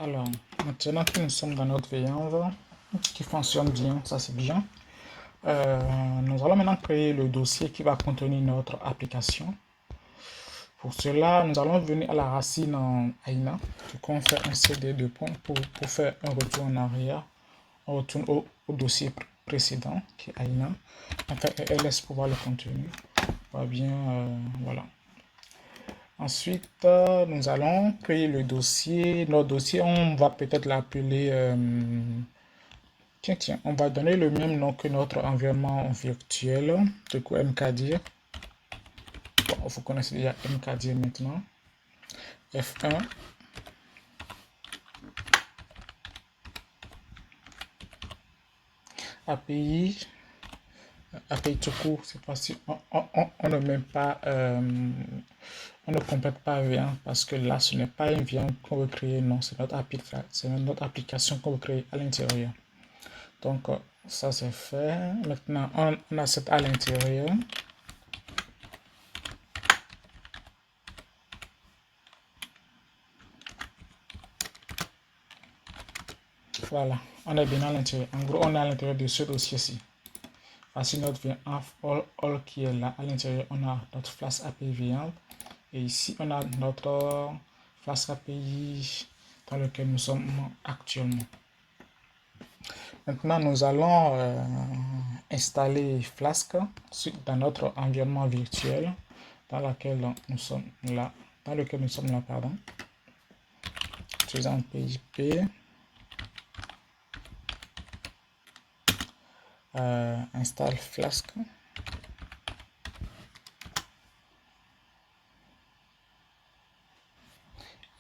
Alors, maintenant que nous sommes dans notre veillant qui fonctionne bien, ça c'est bien. Nous allons maintenant créer le dossier qui va contenir notre application. Pour cela, nous allons venir à la racine en AINA. Du coup, on fait un CD de points pour faire un retour en arrière. On retourne au dossier précédent qui est AINA. On fait un ls pour voir le contenu. On va bien, voilà. Ensuite, nous allons créer le dossier. Notre dossier, on va peut-être l'appeler... tiens, on va donner le même nom que notre environnement virtuel. Du coup, MKDIR. Bon, vous connaissez déjà MKDIR maintenant. F1. API. API tout court, c'est facile. On ne met pas... on ne complète pas V1 parce que là, ce n'est pas un V1 qu'on veut créer. Non, c'est notre application qu'on veut créer à l'intérieur. Donc, ça c'est fait. Maintenant, on a cette à l'intérieur. Voilà, on est bien à l'intérieur. En gros, on est à l'intérieur de ce dossier-ci. Voici notre V1 all qui est là. À l'intérieur, on a notre Flask API V1. Et ici, on a notre Flask API dans lequel nous sommes actuellement. Maintenant, nous allons installer Flask dans notre environnement virtuel dans lequel nous sommes là. Pardon. Utilisant PIP. Installe Flask.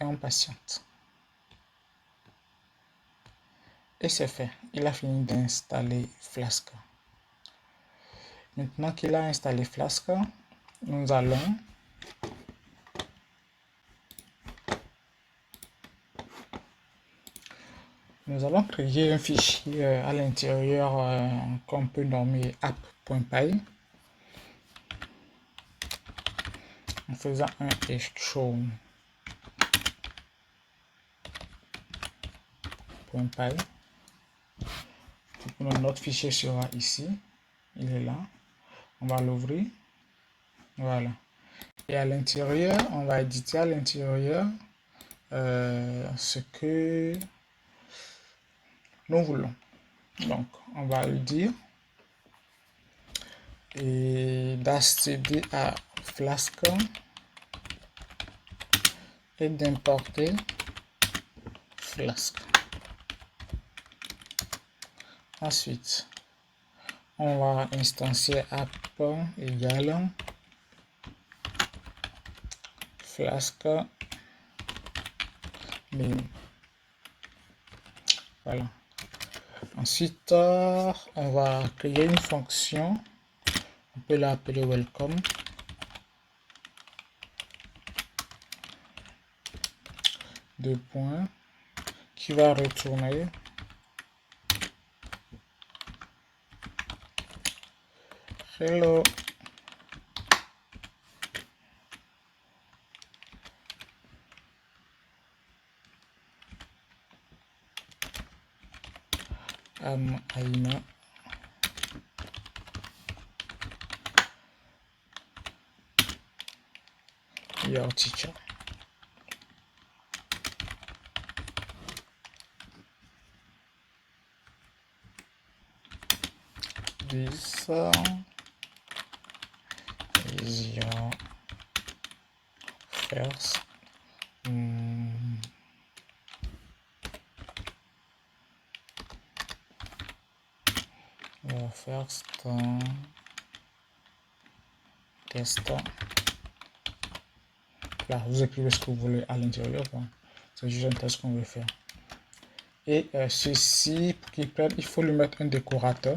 Et on patiente. Et c'est fait. Il a fini d'installer Flask. Maintenant qu'il a installé Flask, nous allons créer un fichier à l'intérieur qu'on peut nommer app.py en faisant un show .py. Notre fichier sera ici. Il est là. On va l'ouvrir. Voilà. Et à l'intérieur, on va éditer à l'intérieur ce que nous voulons. Donc, on va le dire et d'accéder à Flask et d'importer Flask. Ensuite, on va instancier app égale Flask main. Voilà. Ensuite, on va créer une fonction. On peut l'appeler welcome. Deux points. Qui va retourner hello. AINA. Your teacher. This is your first test. Là, vous écrivez ce que vous voulez à l'intérieur. C'est juste un test qu'on veut faire. Et ceci, pour qu'il prenne, il faut lui mettre un décorateur.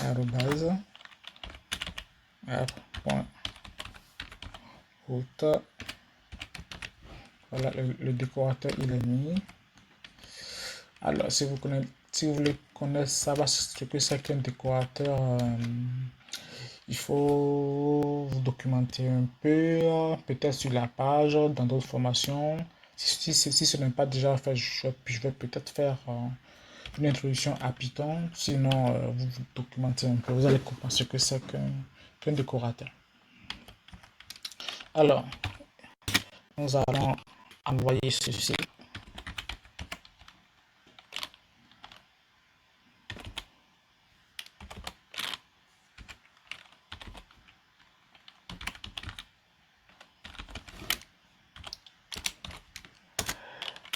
Arrobase. Route. Voilà, le décorateur, il est mis. Alors, si vous voulez connaître ça, ce que c'est qu'un décorateur, il faut vous documenter un peu, peut-être sur la page, dans d'autres formations. Si ce n'est pas déjà fait, je vais peut-être faire une introduction à Python. Sinon, vous vous documentez un peu. Vous allez comprendre ce que c'est qu'un décorateur. Alors, nous allons envoyer ceci.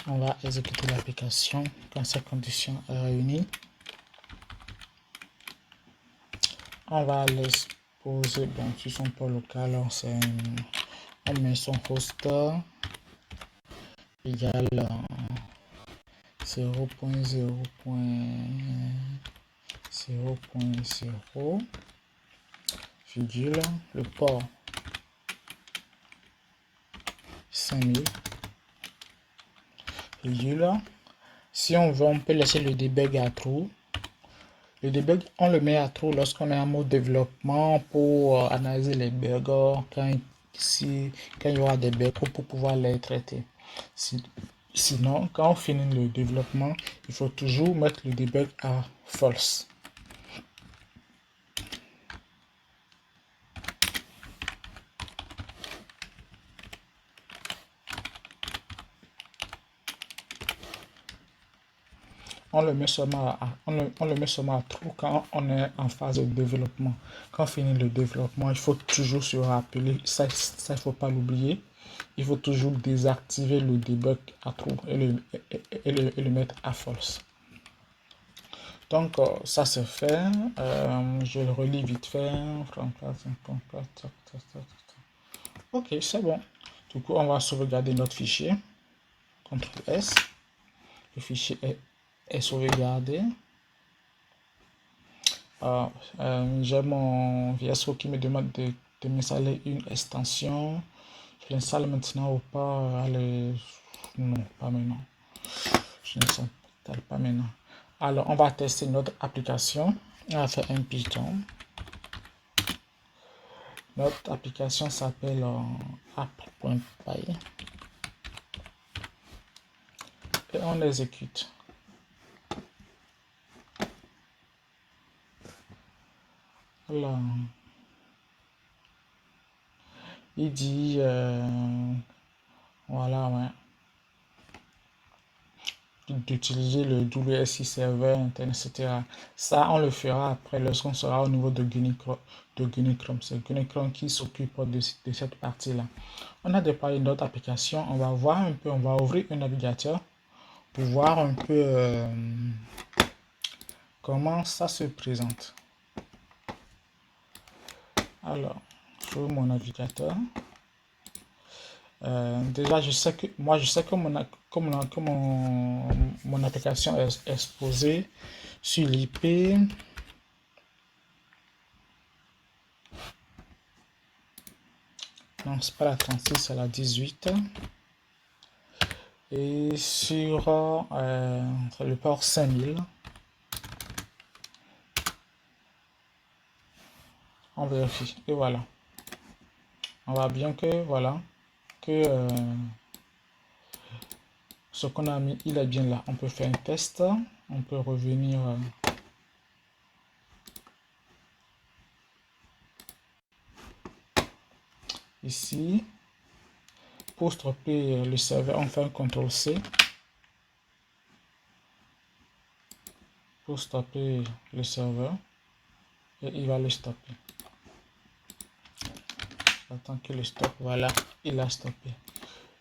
On va exécuter l'application quand ces conditions sont réunies. On va l'exposer sur son port local. On met son host égal 0.0.0, virgule, le port 5000, virgule. Si on veut, on peut laisser le debug à true. Le debug, on le met à true lorsqu'on est en mode développement pour analyser les bugs quand il y aura des bugs pour pouvoir les traiter. Sinon, quand on finit le développement, il faut toujours mettre le debug à false. On le met seulement à true quand on est en phase de développement. Quand on finit le développement, il faut toujours se rappeler, ça il ne faut pas l'oublier, il faut toujours désactiver le debug à true et le mettre à false. Donc, ça c'est fait. Je le relis vite fait. Ok, c'est bon. Du coup, on va sauvegarder notre fichier. CTRL S. Le fichier est sauvegardé. J'ai mon VS Code qui me demande de m'installer une extension. Je l'installe maintenant ou pas? Allez, non, pas maintenant. Je ne l'installe pas maintenant. Alors, on va tester notre application. On va faire un Python. Notre application s'appelle app.py. Et on exécute. Alors, il dit, voilà, ouais, d'utiliser le WSI Server, Internet, etc. Ça, on le fera après lorsqu'on sera au niveau de Guinea Chrome. C'est Guinea Chrome qui s'occupe de cette partie-là. On a déployé notre application. On va voir un peu, on va ouvrir un navigateur pour voir un peu comment ça se présente. Alors, sur mon navigateur. Déjà, je sais que mon application est exposée sur l'IP. Non, c'est pas la 36, c'est la 18. Et sur le port 5000. On vérifie. Et voilà. On voit bien que, voilà, que ce qu'on a mis, il est bien là. On peut faire un test. On peut revenir... ici. Pour stopper le serveur, on fait un CTRL-C. Pour stopper le serveur. Et il va le stopper. J'attends que le stop, voilà, il a stoppé.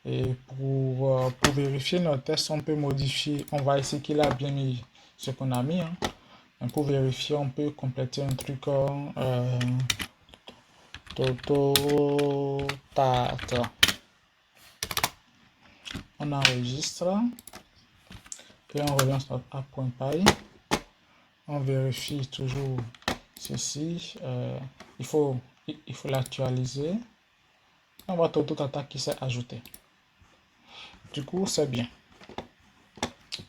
Et pour vérifier notre test, on peut modifier, on va essayer qu'il a bien mis ce qu'on a mis. Pour vérifier, on peut compléter un truc Tototata. On enregistre et on relance notre app.py. On vérifie toujours ceci. Il faut l'actualiser. On voit Tototata qui s'est ajouté. Du coup, c'est bien.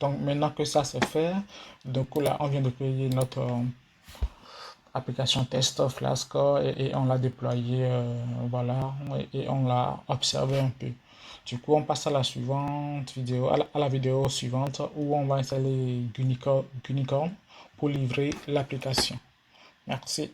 Donc maintenant que ça c'est fait, donc là on vient de créer notre application test Flask et on l'a déployé, voilà, et on l'a observé un peu. Du coup, on passe à la suivante vidéo, à la vidéo suivante où on va installer Gunicorn pour livrer l'application. Merci.